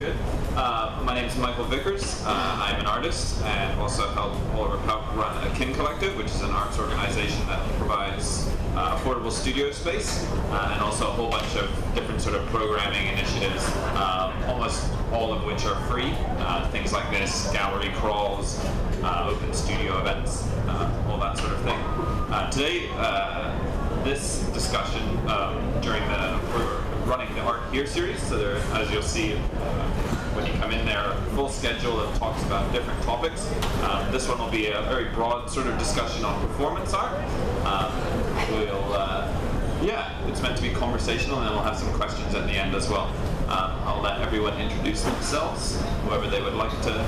Good. My name is Michael Vickers. I'm an artist and also help run Akin Collective, which is an arts organization that provides affordable studio space and also a whole bunch of different sort of programming initiatives, almost all of which are free. Things like this, gallery crawls, open studio events, all that sort of thing. Today, this discussion we're running the Art Here series, so there, as you'll see when you come in there, a full schedule of talks about different topics. This one will be a very broad sort of discussion on performance art. It's meant to be conversational, and then we'll have some questions at the end as well. I'll let everyone introduce themselves, whoever they would like to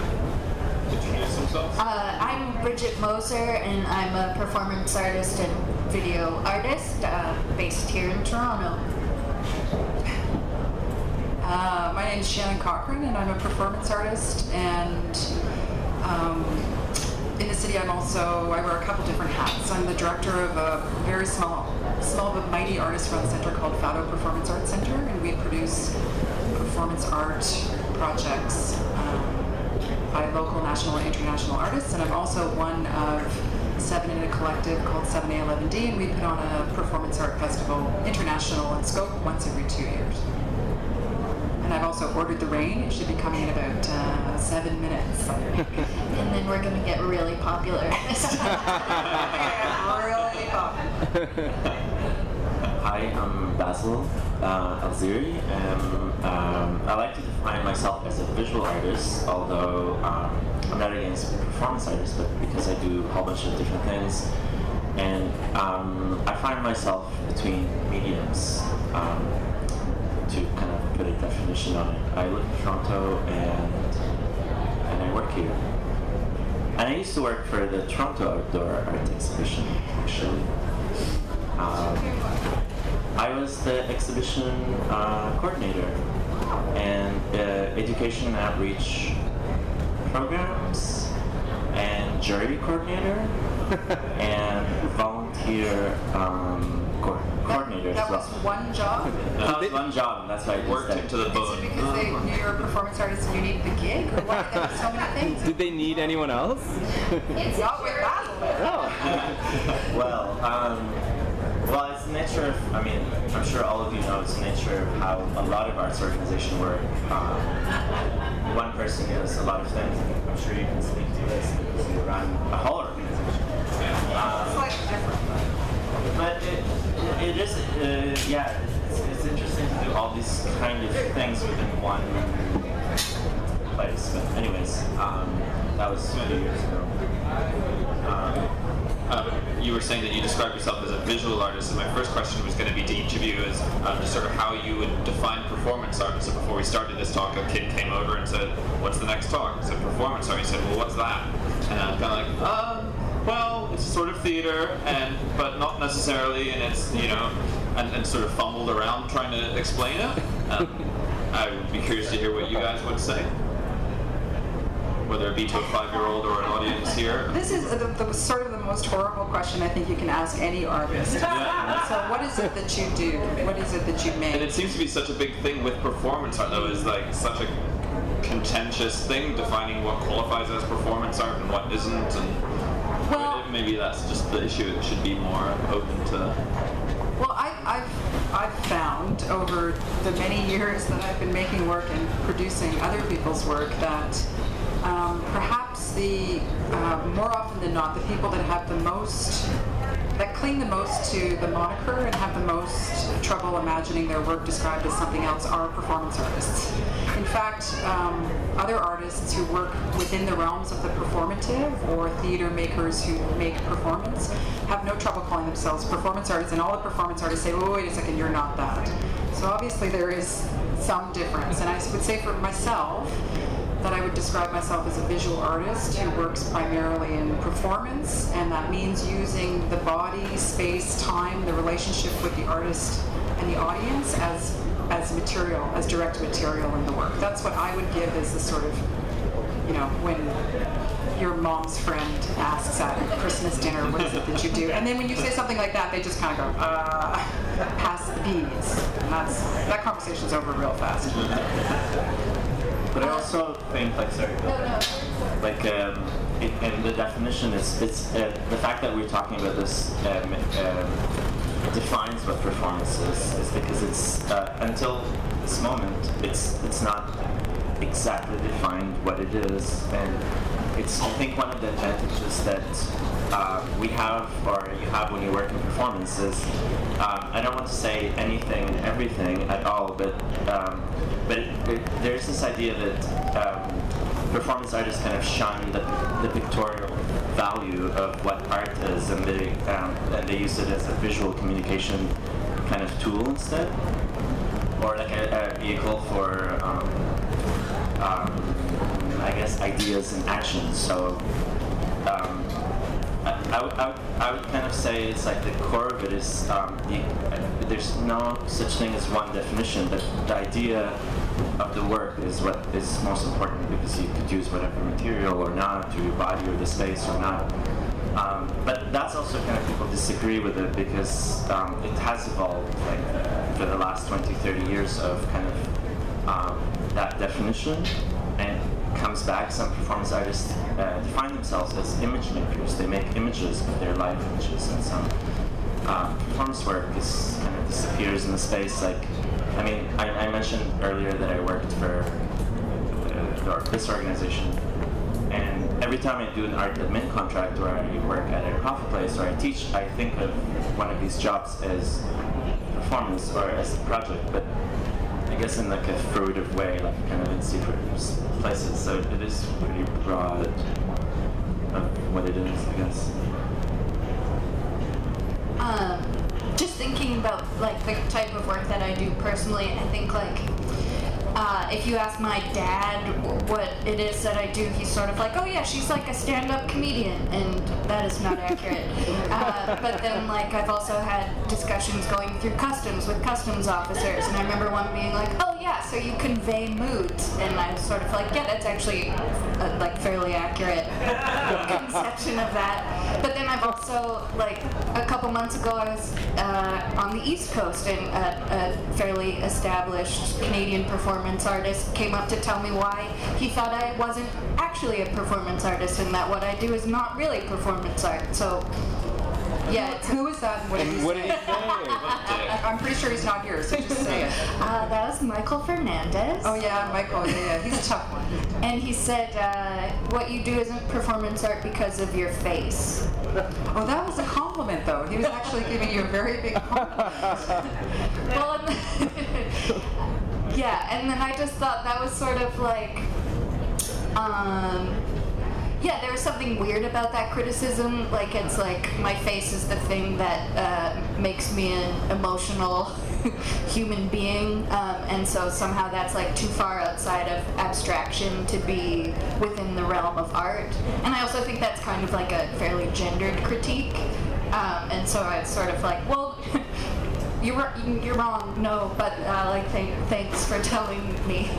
introduce themselves. I'm Bridget Moser, and I'm a performance artist and video artist based here in Toronto. My name is Shannon Cochrane, and I'm a performance artist, and in the city I wear a couple different hats. I'm the director of a very small but mighty artist-run center called FADO Performance Art Center, and we produce performance art projects by local, national, and international artists, and I'm also one of 7 in a collective called 7A11D, and we put on a performance art festival, international in scope, once every 2 years. And I've also ordered the rain. It should be coming in about 7 minutes. And then we're going to get really popular. Really popular. Hi, I'm Basil, Zeri, and I like to define myself as a visual artist, although I'm not against performance artists, but because I do a whole bunch of different things. And I find myself between mediums. To kind of put a definition on it. I live in Toronto and I work here. And I used to work for the Toronto Outdoor Art Exhibition, actually. I was the exhibition coordinator and education and outreach programs and jury coordinator and volunteer coordinator That as well. was one job? That was one job, that's why I Worked into the bone. Is it because they knew you were a performance artist and you needed the gig? Or what? There were so many things. Did they need anyone else? It's not with Basil. Well, it's the nature of, I'm sure all of you know it's the nature of how a lot of arts organizations work. One person does a lot of things. I'm sure you can speak to this because you run a whole organization. It's like different. But it is, it's interesting to do all these kind of things within one place. But anyways, that was 2 years ago. You were saying that you describe yourself as a visual artist, and my first question was going to be to each of you is just sort of how you would define performance art. So before we started this talk, a kid came over and said, "What's the next talk?" I said, "Performance art." He said, "Well, what's that?" And I'm kind of like, well, it's sort of theater, but not necessarily, and it's, and sort of fumbled around trying to explain it. I would be curious to hear what you guys would say, whether it be to a 5-year-old or an audience here. This is the sort of the most horrible question I think you can ask any artist. Yeah. So what is it that you do? What is it that you make? And it seems to be such a big thing with performance art, though, is like such a contentious thing, defining what qualifies as performance art and what isn't, and maybe that's just the issue. It should be more open to. Well, I've found over the many years that I've been making work and producing other people's work that perhaps more often than not, the people that have the most, that cling the most to the moniker and have the most trouble imagining their work described as something else are performance artists. In fact, other artists who work within the realms of the performative or theater makers who make performance have no trouble calling themselves performance artists, and all the performance artists say, "Oh, wait a second, you're not that." So obviously there is some difference, and I would say for myself that I would describe myself as a visual artist who works primarily in performance, and that means using the body, space, time, the relationship with the artist and the audience as material, as direct material in the work. That's what I would give as the sort of, when your mom's friend asks at Christmas dinner, what is it that you do? And then when you say something like that, they just kind of go, pass the peas. And that conversation's over real fast. also think, like, sorry, like, in the definition, it's the fact that we're talking about this defines what performance is because it's until this moment, it's not exactly defined what it is, and it's, I think, one of the advantages that we have, or you have when you work in performance is, I don't want to say anything and everything at all, but there's this idea that performance artists kind of shun the pictorial value of what art is, and they use it as a visual communication kind of tool instead, or like a vehicle for I guess ideas and actions. So I would kind of say it's like the core of it is there's no such thing as one definition, but the idea of the work is what is most important, because you could use whatever material or not, or your body or the space or not. But that's also kind of, people disagree with it because it has evolved, like, for the last 20, 30 years of kind of that definition, and comes back. Some performance artists define themselves as image makers. They make images, but they're live images, and some performance work is kind of disappears in the space. Like, I mean, I mentioned earlier that I worked for this organization, and every time I do an art admin contract, or I work at a coffee place, or I teach, I think of one of these jobs as performance or as a project, but I guess in like a fruitive way, like kind of in secret places. So it is pretty broad of what it is, I guess. Just thinking about like the type of work that I do personally, I think like if you ask my dad what it is that I do, he's sort of like, oh yeah, she's like a stand-up comedian, and that is not accurate. But then like I've also had discussions going through customs with customs officers, and I remember one being like, oh yeah, so you convey moods, and I was sort of like, yeah, that's actually a like fairly accurate conception of that. But then I've also, like a couple months ago, I was on the East Coast, and a fairly established Canadian performance artist came up to tell me why he thought I wasn't actually a performance artist, and that what I do is not really performance art. So yeah, who is that? And what did he say? I'm pretty sure he's not here, so just say it. That was Michael Fernandez. Oh yeah, Michael. Yeah, he's a tough one. And he said, what you do isn't performance art because of your face. Oh, that was a compliment, though. He was actually giving you a very big compliment. Well, yeah, and then I just thought that was sort of like, yeah, there was something weird about that criticism. Like, it's like my face is the thing that makes me an emotional human being, and so somehow that's like too far outside of abstraction to be within the realm of art. And I also think that's kind of like a fairly gendered critique, and so I was sort of like, well, you're wrong, no, but like thanks for telling me.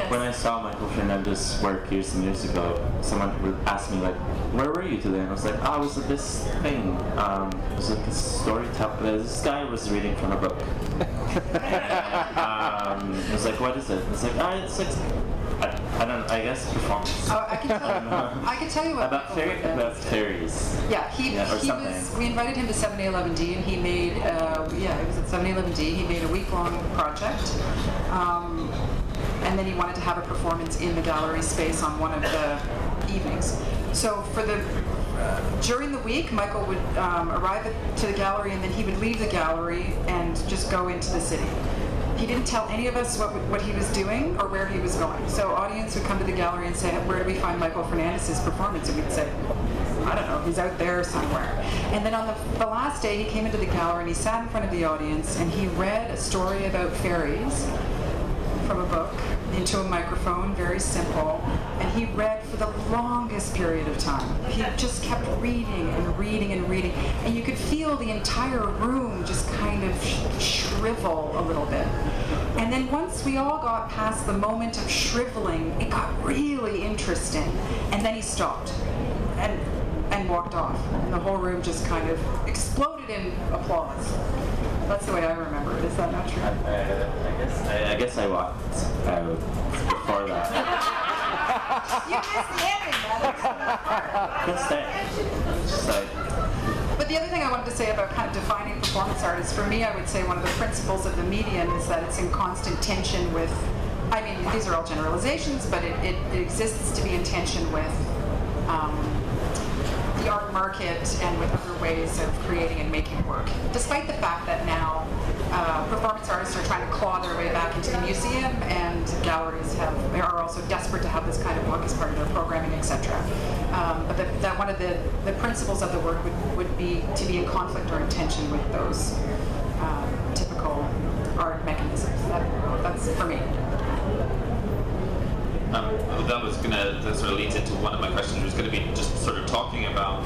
When I saw Michael Fernandez work years and years ago, someone would ask me like, where were you today? And I was like, oh, I was at this thing. It was like a storytelling. This guy was reading from a book. I was like, what is it? It's like, it's like, I don't. I guess performance. Oh, I can tell you what about fairies. Yeah, he was. We invited him to 7-Eleven-D, and he made. It was at 7-Eleven-D. He made a week-long project, and then he wanted to have a performance in the gallery space on one of the evenings. So for the during the week, Michael would arrive to the gallery, and then he would leave the gallery and just go into the city. He didn't tell any of us what he was doing or where he was going. So audience would come to the gallery and say, where do we find Michael Fernandez's performance? And we'd say, I don't know, he's out there somewhere. And then on the last day, he came into the gallery and he sat in front of the audience and he read a story about fairies from a book into a microphone, very simple, and he read for the longest period of time. He just kept reading and reading and reading, and you could feel the entire room just kind of shrivel a little bit. And then once we all got past the moment of shriveling, it got really interesting, and then he stopped and walked off, and the whole room just kind of exploded in applause. That's the way I remember it. Is that not true? I guess I walked out before that. You missed the ending, man. Couldn't stay. Just like, But the other thing I wanted to say about kind of defining performance art is, for me, I would say one of the principles of the medium is that it's in constant tension with, I mean, these are all generalizations, but it exists to be in tension with the art market and with other ways of creating and making work. Despite the fact that now performance artists are trying to claw their way back into the museum, and galleries are also desperate to have this kind of work as part of their programming, etc. But that one of the principles of the work would be to be in conflict or in tension with those typical art mechanisms. That's for me. That sort of leads into one of my questions, which was going to be just sort of talking about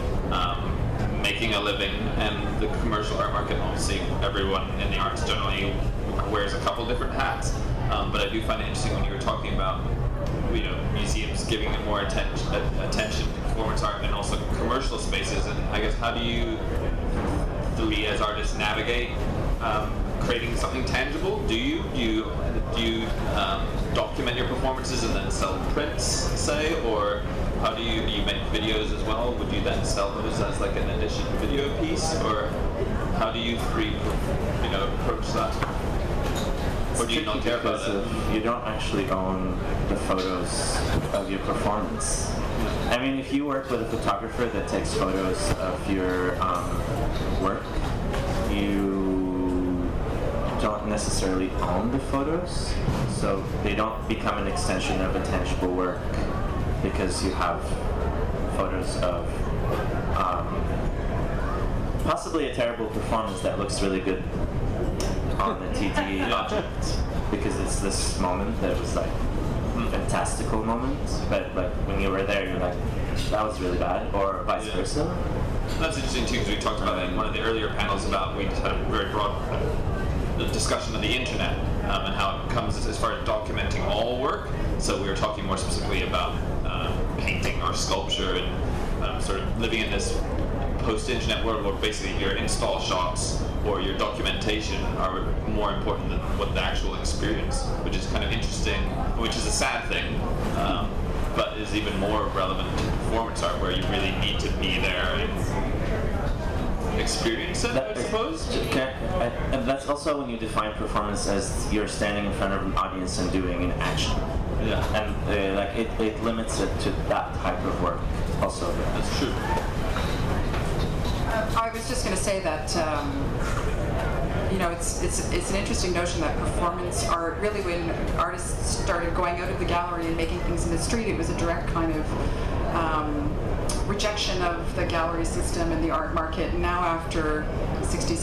making a living and the commercial art market. Obviously, everyone in the arts generally wears a couple different hats, but I do find it interesting when you were talking about, you know, museums giving it more attention to performance art and also commercial spaces. And I guess, how do you three as artists navigate creating something tangible? Do you document your performances and then sell prints, say, or how do you make videos as well? Would you then sell those as like an addition video piece, or how do you three, you know, approach that? Or do you not care about it? You don't actually own the photos of your performance. I mean, if you work with a photographer that takes photos of your work, you don't necessarily own the photos, so they don't become an extension of a tangible work because you have photos of possibly a terrible performance that looks really good on the TD object because it's this moment that was like a fantastical moment, but like when you were there, you're like, that was really bad, or vice versa. That's interesting too, because we talked about that in one of the earlier panels about, we had a very broad discussion of the internet and how it comes as far as documenting all work. So we were talking more specifically about painting or sculpture and sort of living in this post-internet world where basically your install shots or your documentation are more important than what the actual experience, which is kind of interesting, which is a sad thing, but is even more relevant to performance art where you really need to be there and experience it, I suppose. And that's also when you define performance as you're standing in front of an audience and doing an action. Yeah. And like it limits it to that type of work also. That's true. I was just going to say that you know, it's an interesting notion that performance art, really when artists started going out of the gallery and making things in the street, it was a direct kind of rejection of the gallery system and the art market. And now after 60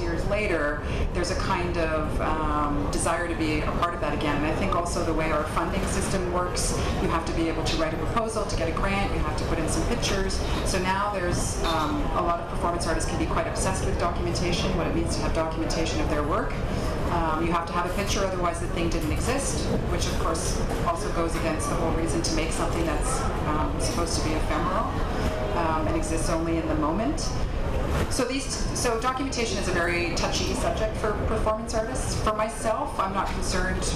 years later, there's a kind of desire to be a part of that again. And I think also the way our funding system works, you have to be able to write a proposal to get a grant, you have to put in some pictures. So now there's a lot of performance artists can be quite obsessed with documentation, what it means to have documentation of their work. You have to have a picture, otherwise the thing didn't exist, which of course also goes against the whole reason to make something that's supposed to be ephemeral and exists only in the moment. So documentation is a very touchy subject for performance artists. For myself, I'm not concerned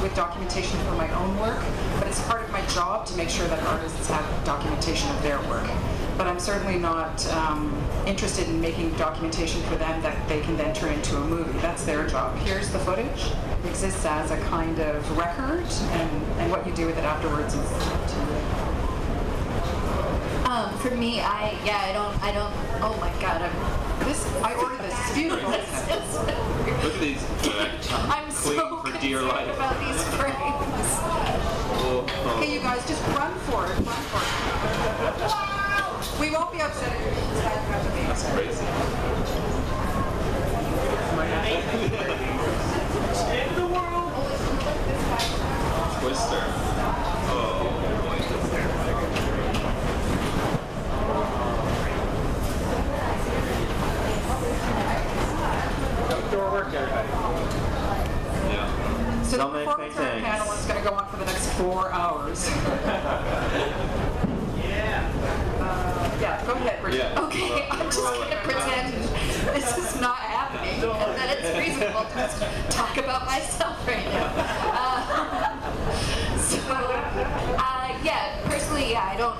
with documentation for my own work, but it's part of my job to make sure that artists have documentation of their work. But I'm certainly not interested in making documentation for them that they can then turn into a movie. That's their job. Here's the footage. It exists as a kind of record, and what you do with it afterwards is up to you. For me, I don't. Oh my God, I ordered this. It's beautiful. Look at these. I'm so for dear concerned life. about these frames. Okay, you guys, just run for it. Run for it. We won't be upset if you stand up to me. That's crazy. In the world. Twister. Oh boy. Outdoor work, everybody. Yeah. So the Don't make performance art things. panel is going to go on for the next 4 hours. Yeah, go ahead, Bridget. Yeah. Okay, I'm just gonna pretend this is not happening and that it's reasonable to just talk about myself right now.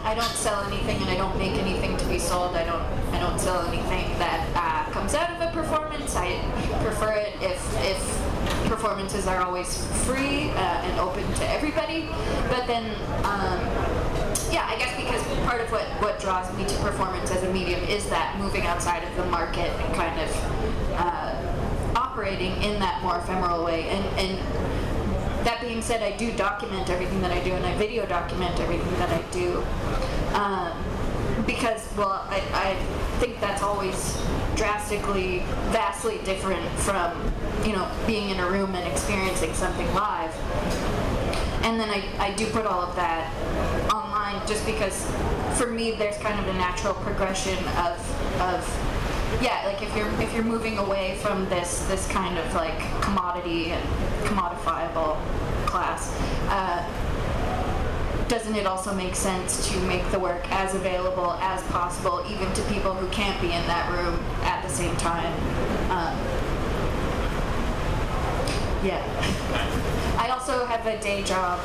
I don't sell anything and I don't make anything to be sold. I don't sell anything that comes out of a performance. I prefer it if performances are always free and open to everybody. But then, yeah, I guess because part of what draws me to performance as a medium is that moving outside of the market and kind of operating in that more ephemeral way. And that being said, I do document everything that I do, and I video document everything that I do. Because, well, I think that's always drastically, vastly different from, you know, being in a room and experiencing something live. And then I do put all of that online just because, for me, there's kind of a natural progression of yeah, like if you're moving away from this kind of like commodity and commodifiable class, doesn't it also make sense to make the work as available as possible, even to people who can't be in that room at the same time? Yeah. I also have a day job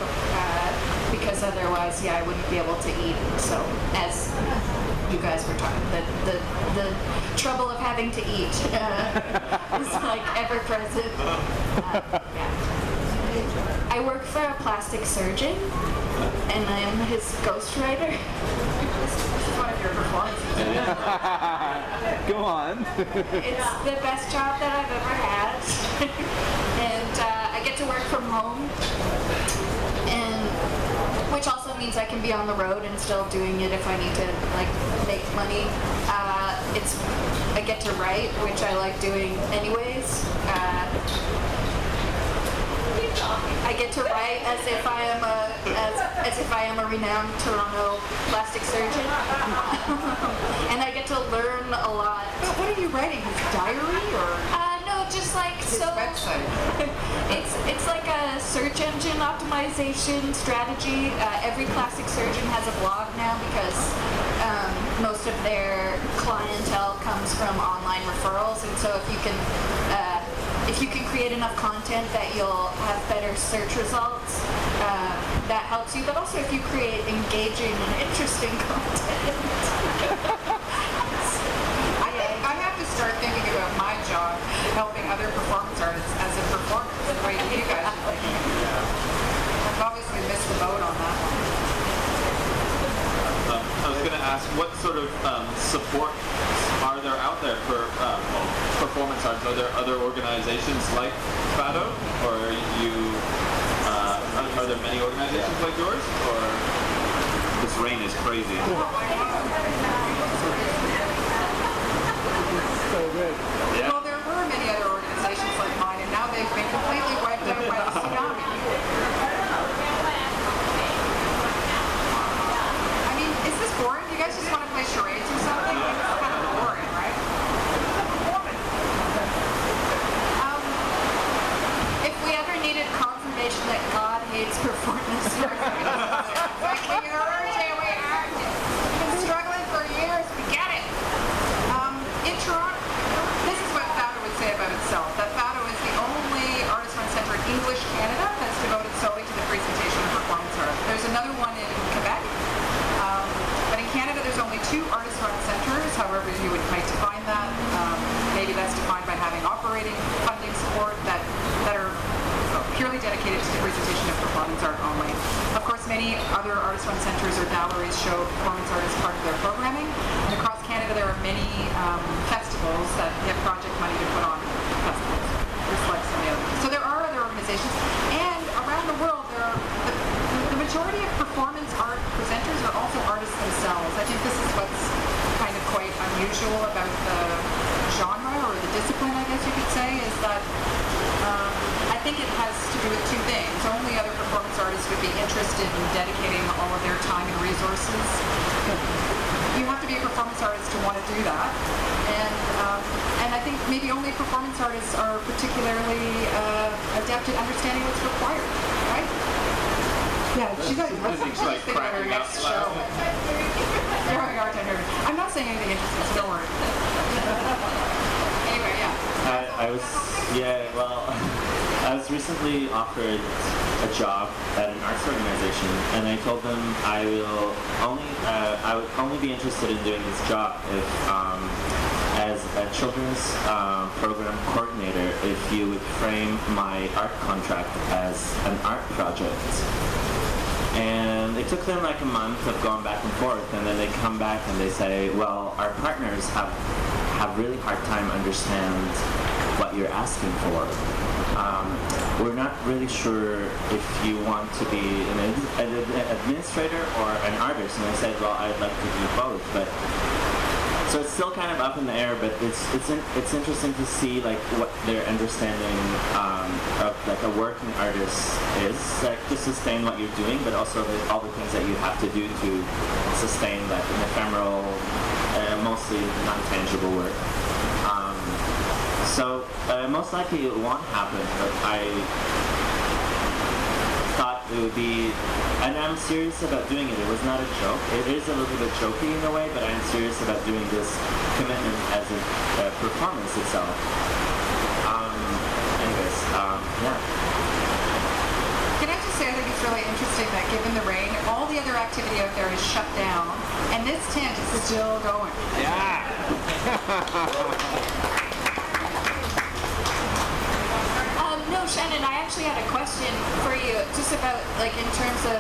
because otherwise, yeah, I wouldn't be able to eat. So as you guys were talking, the trouble of having to eat is like ever present. Yeah. I work for a plastic surgeon, and I am his ghostwriter. This is one of your performances. Go on. It's the best job that I've ever had, and I get to work from home, and which also means I can be on the road and still doing it if I need to like make money. I get to write, which I like doing anyways. I get to write as if I am a renowned Toronto plastic surgeon, and I get to learn a lot. But what are you writing? His diary or? No, just like his so. website. It's like a search engine optimization strategy. Every plastic surgeon has a blog now because most of their clientele comes from online referrals, and so if you can create enough content that you'll have better search results, that helps you. But also if you create engaging and interesting content. I have to start thinking about my job helping other performance artists as a performer, the way you guys are thinking. I've obviously missed the boat on that one. I was going to ask, what sort of support are there out there for performance arts? Are there other organizations like FADO, or are there many organizations like yours? Or this rain is crazy. So good. Yeah. Well, there were many other organizations like mine, and now they've been completely wiped out by the tsunami. I mean, is this boring? You guys just want to play charades or something? It's kind of boring, right? If we ever needed confirmation that God hates performance arts, Like, we heard you, we heard you. We've been struggling for years, we get it. In Toronto, this is what FADO would say about itself, that FADO is the only artist-run center in English Canada that's devoted solely to the presentation of performance art. There's another one in Quebec, but in Canada there's only 2 artist-run centers, however you would like to find that. Maybe that's defined by having operating funding support that are purely dedicated to the presentation of performance art only. Of course, many other artist-run centers or galleries show performance art as part of their programming. And across Canada, there are many festivals that get project money to put on festivals, just like some of the others. So there are other organizations, and around the world, there are the majority of performance art presenters are also artists themselves. I think this is what's kind of quite unusual about the genre or the discipline, I guess you could say, is that I think it has to do with 2 things. Only other performance artists would be interested in dedicating all of their time and resources. You have to be a performance artist to want to do that. And I think maybe only performance artists are particularly adept at understanding what's required, right? Yeah, she's like, what's like think about her cracking up next show? You're having a hard time hearing. I'm not saying anything interesting, so don't worry. Anyway, yeah. I was, yeah, well, I was recently offered a job at an arts organization, and I told them I would only be interested in doing this job if, as a children's program coordinator, if you would frame my art contract as an art project. And it took them like a month of going back and forth, and then they come back and they say, well, our partners have really hard time understand what you're asking for. We're not really sure if you want to be an administrator or an artist. And I said, well, I'd like to do both. But so it's still kind of up in the air, but it's interesting to see like what their understanding of like a working artist is, like to sustain what you're doing, but also all the things that you have to do to sustain like an ephemeral, mostly non-tangible work. So most likely it won't happen, but I thought it would be, and I'm serious about doing it. It was not a joke. It is a little bit jokey in a way, but I'm serious about doing this commitment as a performance itself. Anyways, yeah. Can I just say, I think it's really interesting that given the rain, all the other activity out there is shut down, and this tent is still going. Yeah. No, Shannon, I actually had a question for you, just about, like, in terms of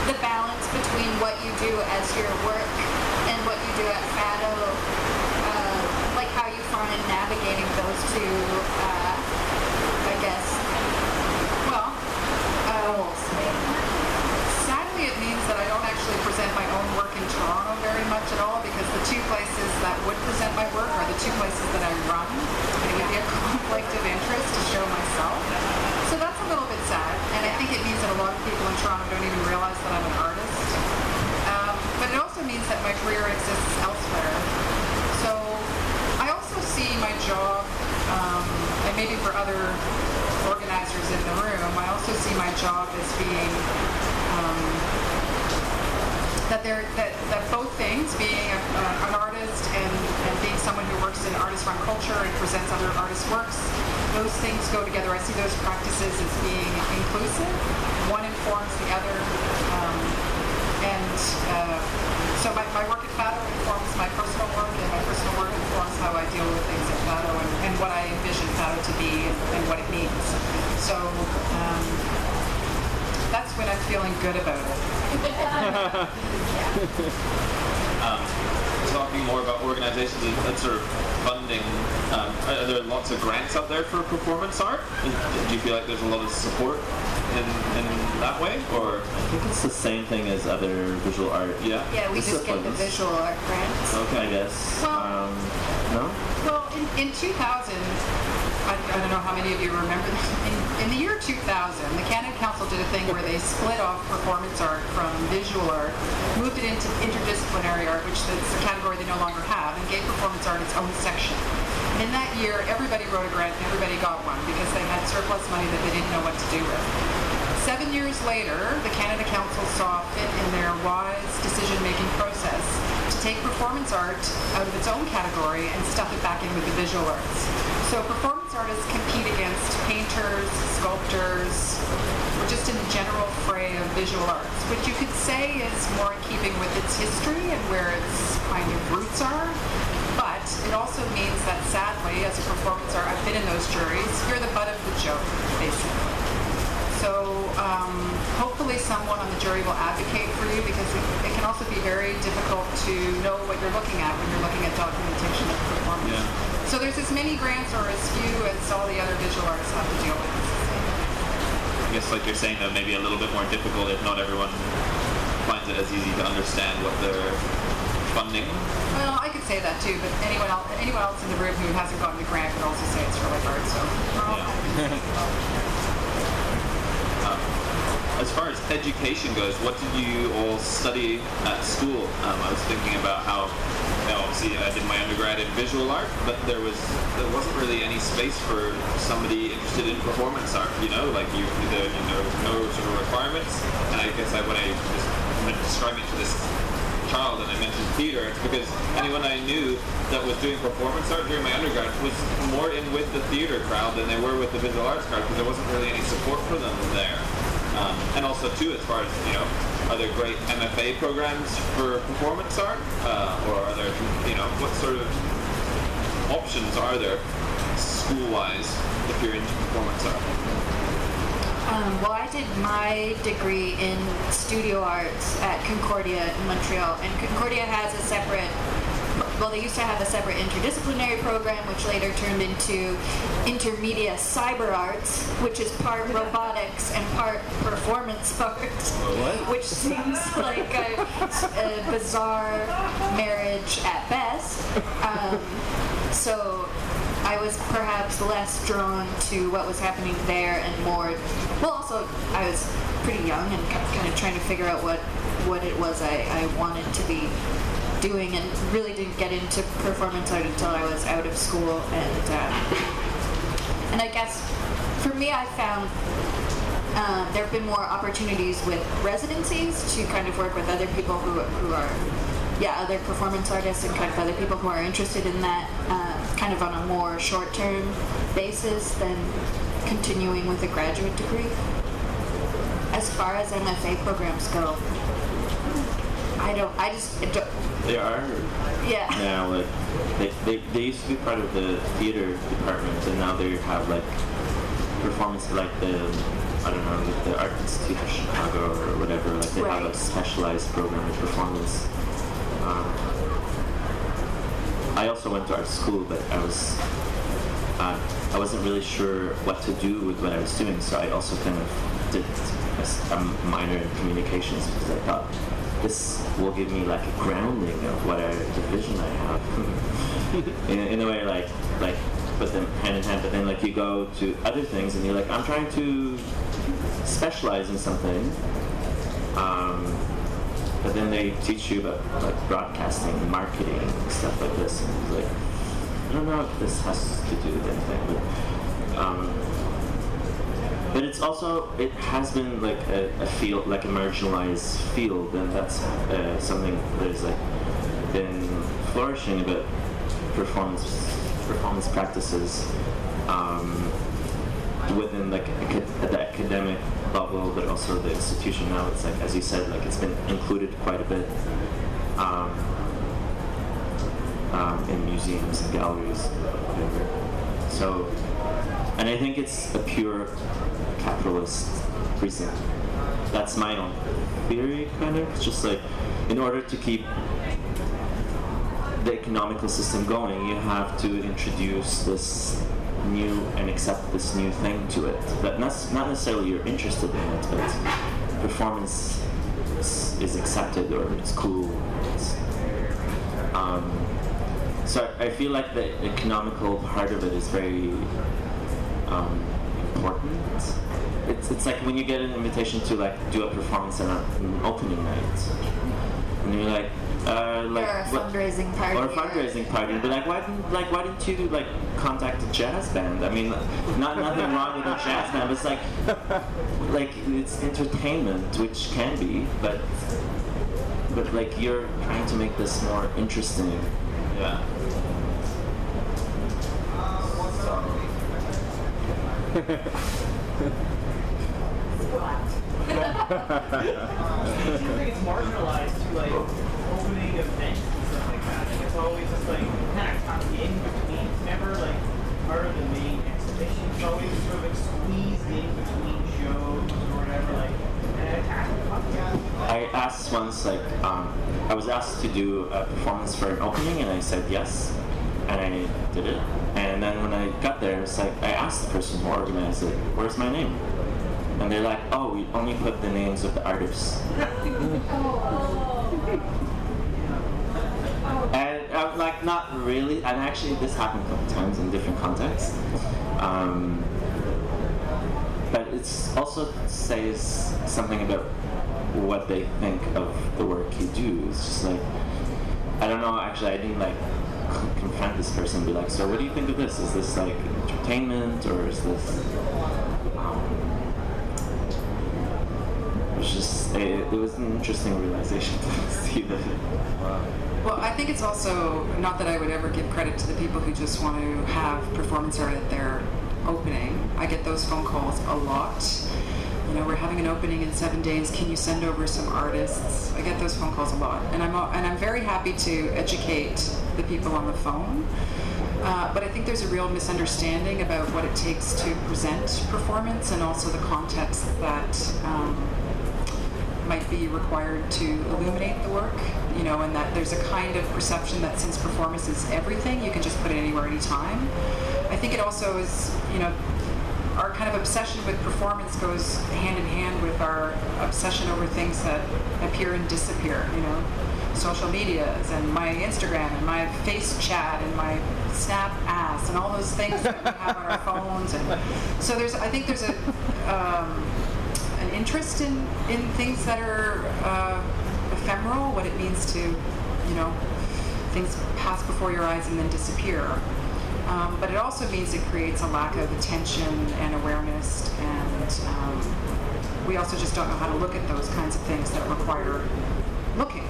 the balance between what you do as your work and what you do at FADO, like how you find navigating those two, I guess, well, sadly it means that I don't actually present my own work in Toronto very much at all, because the two places that would present my work are the two places that I run. It would be a conflict of interest to show myself. So that's a little bit sad, and I think it means that a lot of people in Toronto don't even realize that I'm an artist. But it also means that my career exists elsewhere. So I also see my job, and maybe for other organizers in the room, I also see my job as being that both things, being an artist and being someone who works in artist-run culture and presents other artists' works, those things go together. I see those practices as being inclusive. One informs the other. So my work at FADO informs my personal work, and my personal work informs how I deal with things at FADO and what I envision FADO to be and what it means. So that's when I'm feeling good about it. Talking more about organizations and sort of funding, are there lots of grants out there for performance art? Do you feel like there's a lot of support in that way, or? I think it's the same thing as other visual art. Yeah? Yeah, we just get the visual art grants. Okay, I guess. Well, no? Well, in 2000, I don't know how many of you remember, in the year 2000, the Canada Council did a thing where they split off performance art from visual art, moved it into interdisciplinary art, which is a category they no longer have, and gave performance art its own section. And in that year, everybody wrote a grant and everybody got one because they had surplus money that they didn't know what to do with. 7 years later, the Canada Council saw fit in their wise decision-making process to take performance art out of its own category and stuff it back in with the visual arts. So performance artists compete against painters, sculptors, or just in the general fray of visual arts, which you could say is more in keeping with its history and where its kind of roots are. But it also means that sadly, as a performance art, I've been in those juries, you're the butt of the joke, basically. So hopefully someone on the jury will advocate for you, because it can also be very difficult to know what you're looking at when you're looking at documentation of performance. Yeah. So there's as many grants or as few as all the other visual artists have to deal with. I guess like you're saying, though, maybe a little bit more difficult if not everyone finds it as easy to understand what they're funding. Well, I could say that too, but anyone else in the room who hasn't gotten the grant could also say it's really hard. So we're all kind of as far as education goes, what did you all study at school? I was thinking about how, obviously I did my undergrad in visual art, but there wasn't really any space for somebody interested in performance art. Like no sort of requirements. And I guess when I just went describing it to this child and I mentioned theater, it's because anyone I knew that was doing performance art during my undergrad was more in with the theater crowd than they were with the visual arts crowd, because there wasn't really any support for them there. And also too, as far as, you know, are there great MFA programs for performance art? Or are there, you know, what sort of options are there school-wise if you're into performance art? Well, I did my degree in studio arts at Concordia in Montreal, and Concordia has a separate, well, they used to have a separate interdisciplinary program, which later turned into intermedia cyber arts, which is part robotics and part performance art, which seems like a bizarre marriage at best. So I was perhaps less drawn to what was happening there and more, well, also I was pretty young and kind of trying to figure out what it was I wanted to be doing, and really didn't get into performance art until I was out of school. And I guess for me, I found there have been more opportunities with residencies to kind of work with other people who are other performance artists and kind of other people who are interested in that kind of on a more short-term basis than continuing with a graduate degree. As far as MFA programs go, They are. Yeah. Now, like, they used to be part of the theater department, and now they have like performance, like the, I don't know, like the Art Institute of Chicago or whatever. Like they have a specialized program in performance. I also went to art school, but I wasn't really sure what to do with what I was doing, so I also kind of did a minor in communications because I thought this will give me like a grounding of the vision I have. in a way, like put them hand in hand, but then like you go to other things and you're like, I'm trying to specialize in something. But then they teach you about like broadcasting, marketing, stuff like this. And it's like, I don't know if this has to do with anything, but it's also, it has been like a field, like a marginalized field, and that's something that has like been flourishing about performance practices within like the academic bubble, but also the institution. Now it's like, as you said, like it's been included quite a bit in museums and galleries, whatever. So, and I think it's a pure capitalist reason. That's my own theory, kind of. It's just like, in order to keep the economical system going, you have to introduce this new and accept this new thing to it. But not necessarily you're interested in it, but performance is accepted, or it's cool. So I feel like the economical part of it is very important. It's like when you get an invitation to like do a performance on an opening night, and you're like, or a fundraising party. Or a fundraising party. But like, why didn't you like contact a jazz band? I mean, nothing wrong with a jazz band, but it's like it's entertainment, which can be, but like you're trying to make this more interesting. Yeah. It seems like it's marginalized to like opening events and stuff like that. Like it's always just like kind of tucked in between. It's never like part of the main exhibition. It's always sort of like squeezed in between shows or whatever. Like, and I asked once, like, I was asked to do a performance for an opening, and I said yes, and I did it. And then when I got there, it's like I asked the person who organized it, "Where's my name?" And they're like, "Oh, we only put the names of the artists." And I'm like, not really. And actually, this happened a couple times in different contexts. But it's also says something about what they think of the work you do. It's just like, I don't know. Actually, I didn't like confront this person and be like, "So, what do you think of this? Is this like entertainment, or is this?" was just, it was an interesting realization to see that. Well, I think it's also, not that I would ever give credit to the people who just want to have performance art at their opening. I get those phone calls a lot. You know, we're having an opening in 7 days. Can you send over some artists? I get those phone calls a lot, and I'm very happy to educate the people on the phone. But I think there's a real misunderstanding about what it takes to present performance, and also the context that might be required to illuminate the work. You know, and that there's a kind of perception that since performance is everything, you can just put it anywhere, anytime. I think it also is, you know, our kind of obsession with performance goes hand in hand with our obsession over things that appear and disappear, you know. Social medias and my Instagram and my face chat and my Snap ass and all those things that we have on our phones. And so I think there's an interest in things that are ephemeral, what it means to, you know, things pass before your eyes and then disappear. But it also means it creates a lack of attention and awareness, and we also just don't know how to look at those kinds of things that require looking.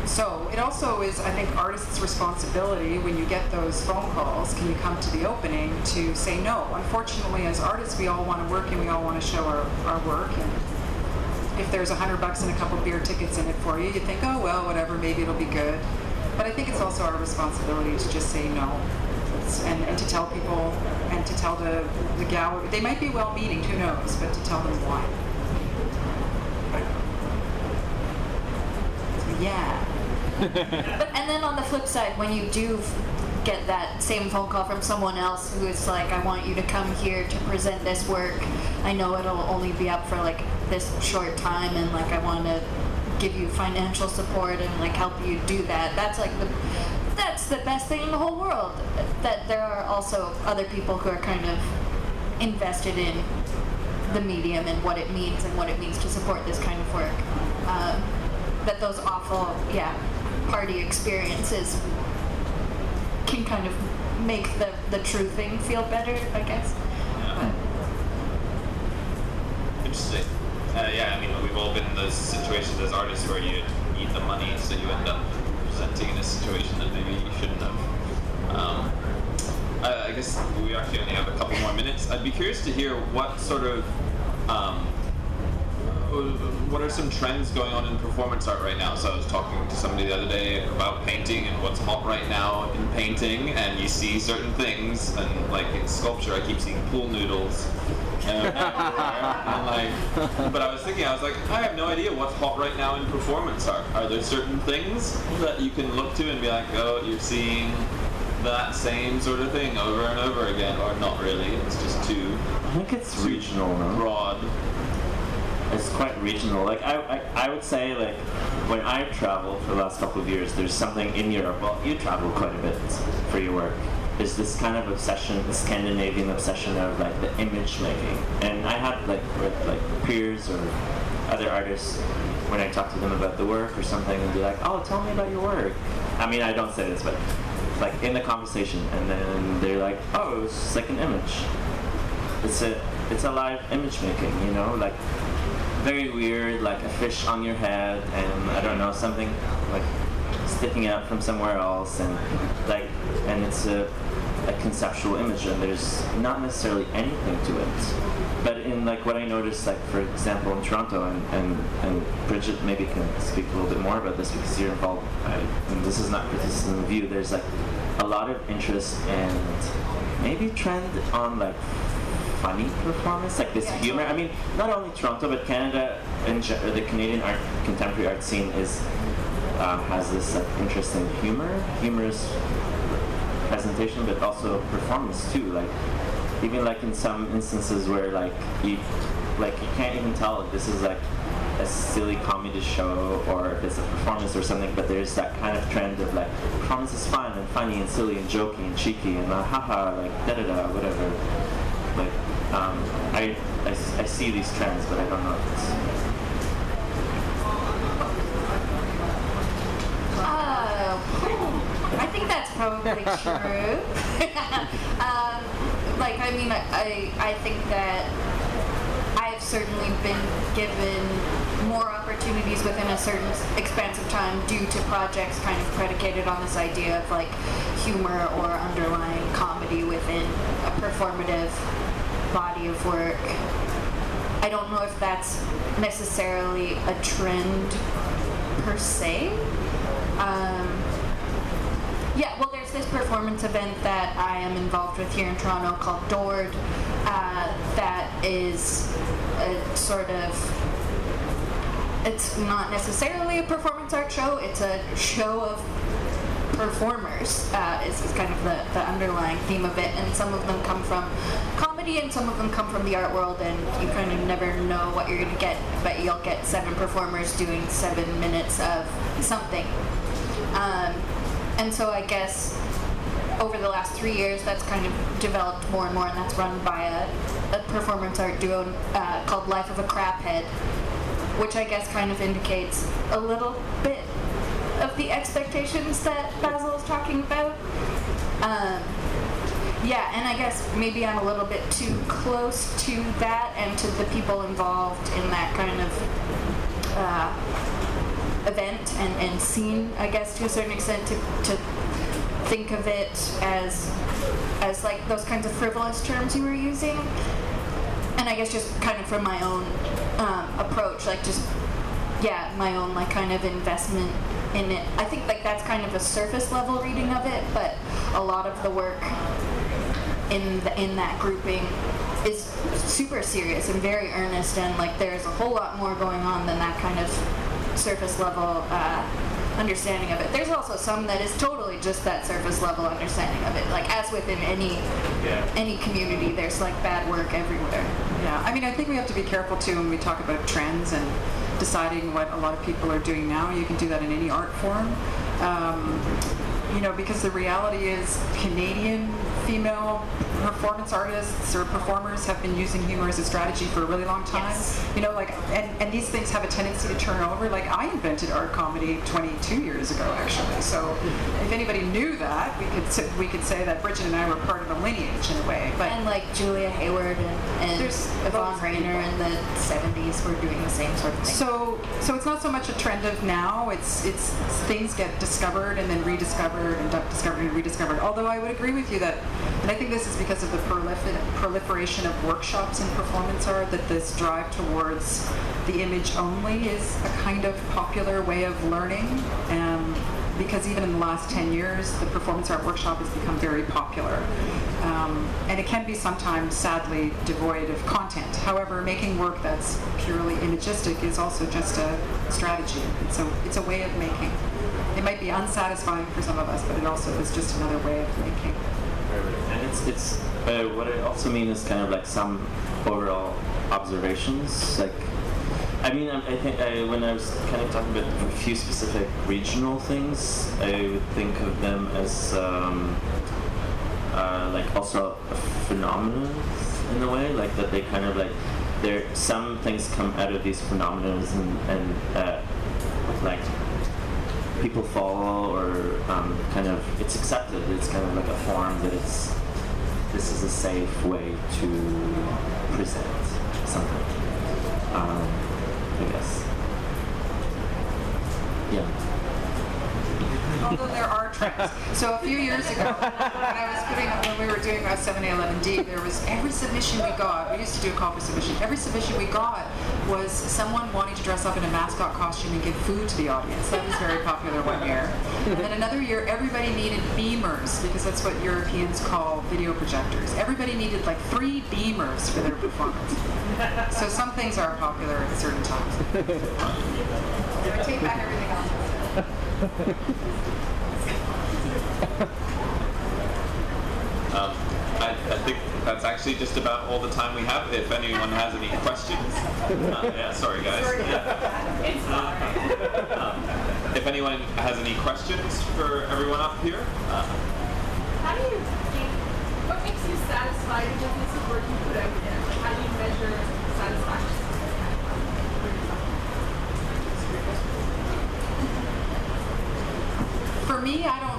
So it also is, I think, artists' responsibility when you get those phone calls, can you come to the opening, to say no. Unfortunately, as artists, we all want to work and we all want to show our work. And if there's $100 and a couple beer tickets in it for you, you think, oh, well, whatever, maybe it'll be good. But I think it's also our responsibility to just say no. And to tell people, and to tell the gallery, they might be well-meaning, who knows, but to tell them why. Yeah. And then on the flip side, when you do get that same phone call from someone else who is like, I want you to come here to present this work, I know it'll only be up for like this short time, and like I want to give you financial support and like help you do that. That's like that's the best thing in the whole world. That there are also other people who are kind of invested in the medium and what it means to support this kind of work. That those awful, party experiences can kind of make the true thing feel better, I guess. Yeah. Interesting. I mean, we've all been in those situations as artists where you need the money, so you end up presenting in a situation that maybe you shouldn't have. I guess we actually only have a couple more minutes. I'd be curious to hear what sort of what are some trends going on in performance art right now? So I was talking to somebody the other day about painting and what's hot right now in painting, and you see certain things, and like in sculpture I keep seeing pool noodles everywhere, and like, but I was like, I have no idea what's hot right now in performance art. Are there certain things that you can look to and be like, oh, you're seeing that same sort of thing over and over again, or not really, it's just too I think it's regional, broad. It's quite regional. Like I would say, like when I've traveled for the last couple of years, there's something in Europe. Well, you travel quite a bit for your work. There's this kind of obsession, the Scandinavian obsession of like the image making. And I had like with like peers or other artists, when I talk to them about the work or something, and be like, oh, tell me about your work. I mean, I don't say this, but like in the conversation, and then they're like, oh, it's just like an image. It's a live image making, you know, like. Very weird, like a fish on your head, and I don't know, something like sticking out from somewhere else, and it's a conceptual image, and there's not necessarily anything to it. But in like what I noticed, like for example in Toronto, and Bridget maybe can speak a little bit more about this because you're involved. And this is not criticism of you. There's like a lot of interest and maybe trend on like funny performance, like this humor. I mean, not only Toronto, but Canada and the Canadian contemporary art scene has this interest in humorous presentation, but also performance too. Like even like in some instances where like you can't even tell if this is like a silly comedy show or if it's a performance or something, but there's that kind of trend of like performance is fun and funny and silly and jokey and cheeky and haha, like da-da-da, whatever. Like, I see these trends, but I don't know if it's... I think that's probably true. I think that I've certainly been given more opportunities within a certain expanse of time due to projects kind of predicated on this idea of like humor or underlying comedy within a performative body of work. I don't know if that's necessarily a trend per se. Yeah, well, there's this performance event that I am involved with here in Toronto called Dord, that is a sort of, it's not necessarily a performance art show, it's a show of performers, is kind of the underlying theme of it, and some of them come from comedy and some of them come from the art world, and you kind of never know what you're going to get, but you'll get 7 performers doing 7 minutes of something. And so I guess over the last 3 years that's kind of developed more and more, and that's run by a performance art duo called Life of a Craphead, which I guess kind of indicates a little bit of the expectations that Basil is talking about. Yeah, and I guess maybe I'm a little bit too close to that and to the people involved in that kind of event and scene, I guess, to a certain extent, to think of it as like those kinds of frivolous terms you were using. And I guess just kind of from my own approach, like just, yeah, my own like kind of investment in it. I think like that's kind of a surface level reading of it, but a lot of the work in that grouping is super serious and very earnest, and like there's a whole lot more going on than that kind of surface level understanding of it. There's also some that is totally just that surface level understanding of it. Like as within any community, there's like bad work everywhere. Yeah, I mean, I think we have to be careful too when we talk about trends and deciding what a lot of people are doing now. You can do that in any art form. You know, because the reality is Canadian female performance artists or performers have been using humor as a strategy for a really long time. Yes. You know, like, and these things have a tendency to turn over. Like, I invented art comedy 22 years ago, actually. So if anybody knew that, we could say that Bridget and I were part of a lineage in a way. But and like Julia Hayward and there's Yvonne Rainer in the 70s were doing the same sort of thing. So it's not so much a trend of now. It's things get discovered and then rediscovered and discovered and rediscovered. Although I would agree with you that, and I think this is because of the proliferation of workshops in performance art, that this drive towards the image only is a kind of popular way of learning. Because even in the last 10 years, the performance art workshop has become very popular. And it can be sometimes, sadly, devoid of content. However, making work that's purely imagistic is also just a strategy. It's a way of making. It might be unsatisfying for some of us, but it also is just another way of making. And it's what I also mean is kind of like some overall observations. Like, I mean, I think when I was kind of talking about a few specific regional things, I would think of them as like also a phenomenon in a way, like that they kind of like some things come out of these phenomena and like people follow or kind of it's accepted. It's kind of like a form that this is a safe way to present something. I guess. Yeah. Although there are trends. So a few years ago, when we were doing our 7A11D, there was every submission we got. We used to do a call for submission. Every submission we got was someone wanting to dress up in a mascot costume and give food to the audience. That was very popular one year. And then another year, everybody needed beamers, because that's what Europeans call video projectors. Everybody needed like 3 beamers for their performance. So some things are popular at certain times. I take back everything else. I think that's actually just about all the time we have. If anyone has any questions, yeah, sorry guys. If anyone has any questions for everyone up here. How do you think, what makes you satisfied with the piece of work you put out there? How do you measure satisfaction? For me, I don't,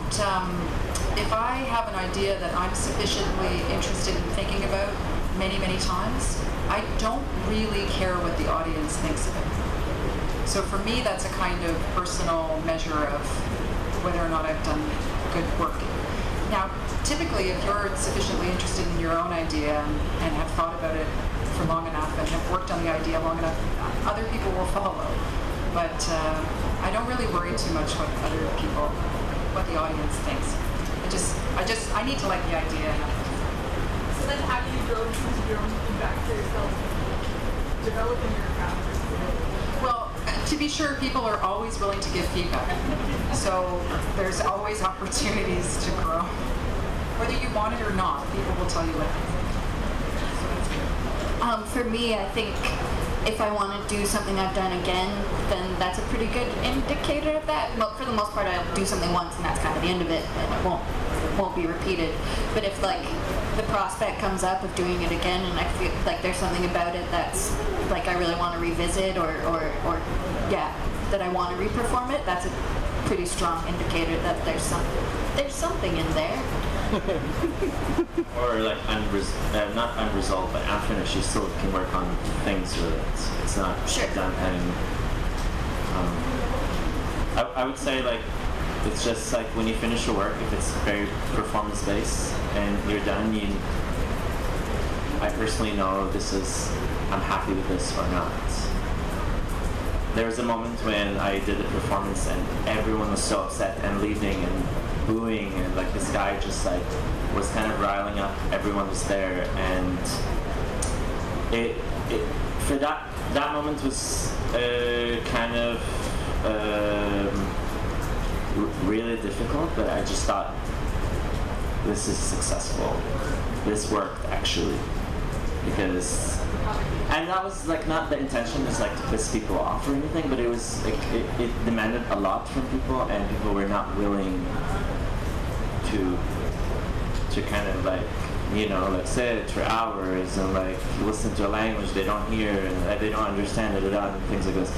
if I have an idea that I'm sufficiently interested in thinking about many, many times, I don't really care what the audience thinks of it. So for me, that's a kind of personal measure of whether or not I've done good work. Now, typically, if you're sufficiently interested in your own idea and have thought about it for long enough and have worked on the idea long enough, other people will follow. But I don't really worry too much what the audience thinks. I need to like the idea. So then how do you go into your own feedback for yourself, developing your craft? Well, to be sure, people are always willing to give feedback. So there's always opportunities to grow. Whether you want it or not, people will tell you what they think. For me, I think if I want to do something I've done again, then that's a pretty good indicator of that. Well, for the most part, I'll do something once and that's kind of the end of it, and it won't be repeated. But if like the prospect comes up of doing it again, and I feel like there's something about it that's like I really want to revisit, or that I want to reperform it, that's a pretty strong indicator that there's something in there. Or like not unresolved, but unfinished. You still can work on things with it. It's not done. And I would say like it's just like when you finish your work, if it's very performance based and you're done, I personally know I'm happy with this or not. There was a moment when I did a performance and everyone was so upset and leaving and booing, and like this guy just like was kind of riling up. Everyone was there, and it for that moment was kind of really difficult. But I just thought, this is successful. This worked actually, because. And that was like not the intention is like to piss people off or anything, but it was like it demanded a lot from people, and people were not willing to kind of like like sit for hours and like listen to a language they don't hear and they don't understand it and things like this.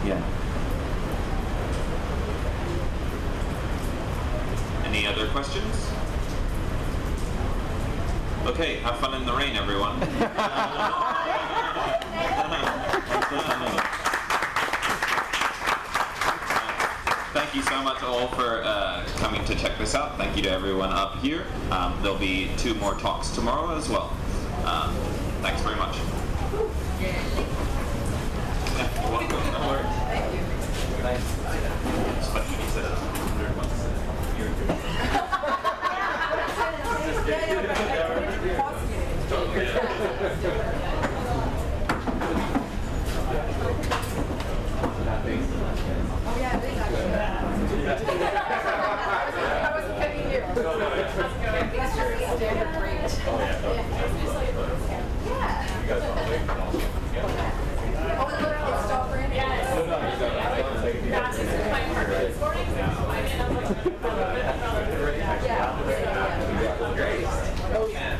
Yeah. Any other questions? Okay, have fun in the rain, everyone. Thank you so much all for coming to check this out. Thank you to everyone up here. There'll be 2 more talks tomorrow as well. Thanks very much. Yeah, you're welcome. No worries. Thank you. Nice. Especially you said 100 months. Oh yeah, it is actually. I wasn't kidding you. That's your standard rate. Oh, it's stop branding? Yes. That's my partner this morning. Great. Oh yeah.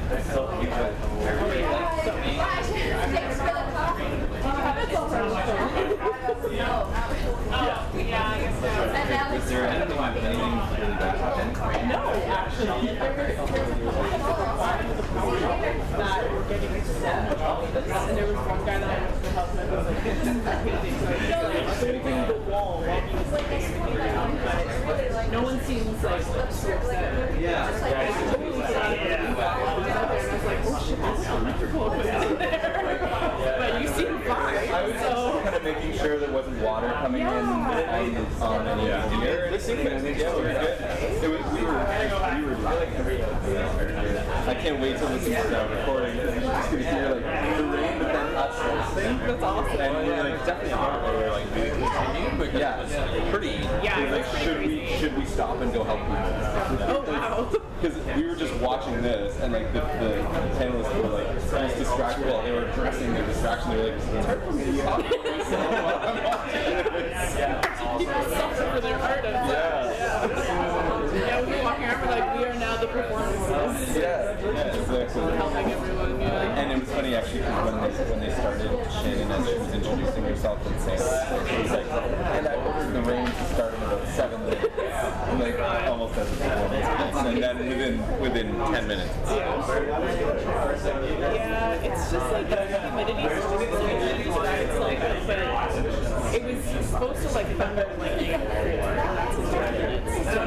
Is there anything really bad happened? No, actually. And there was one guy that I was helping with like moving the wall while he was like no one seems like so upset. Yeah. I totally thought it and I was like, oh shit, that's electrical equipment there. But you seem fine. I was just kind of making sure there wasn't water coming in on any gear. I think we're good. We were I can't wait till this is recording. You're just gonna hear like the rain, but then us thing. That's awesome. And we're like definitely hard. We were like, do we continue? Because it was pretty. Yeah, it was pretty should we stop and go help people? Oh wow. Because we were just watching this, and like the panelists were like almost distracted while they were addressing their distraction. They were like, it's hard for me to talk about this while I'm watching this. People suffer for their art. Yeah, we were walking around, we're like, we are now the performances. yeah, exactly. Helping everyone, yeah. And it was funny actually because when they started, Shannon, as she was introducing herself and saying, she was like, and I ordered the rain to start in about 7 minutes. Like almost as a performance. And then within 10 minutes. Yeah, it's just like the humidity is just really weird, so it's like, but it was supposed to like thunder and lightning before, and that's in 30 minutes. So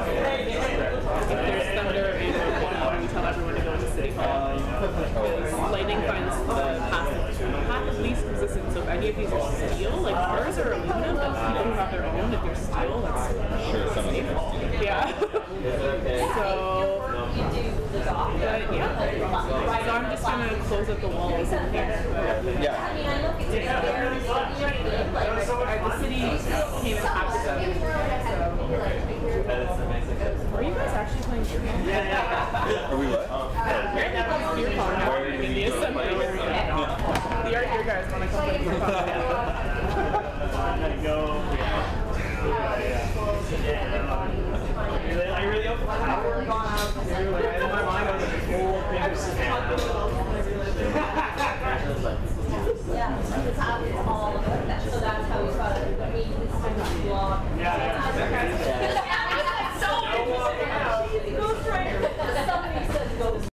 if there's thunder and we tell everyone to go to City Hall, because lightning finds the path of least resistance. So if any of these are steel, like ours are aluminum, but people who have their own, if they're steel, that's Sure, some of them are steel. yeah. So, but yeah. So I'm just gonna close up the walls in here. Yeah. The city came and packed us up. So, were you guys actually playing German? Are we what?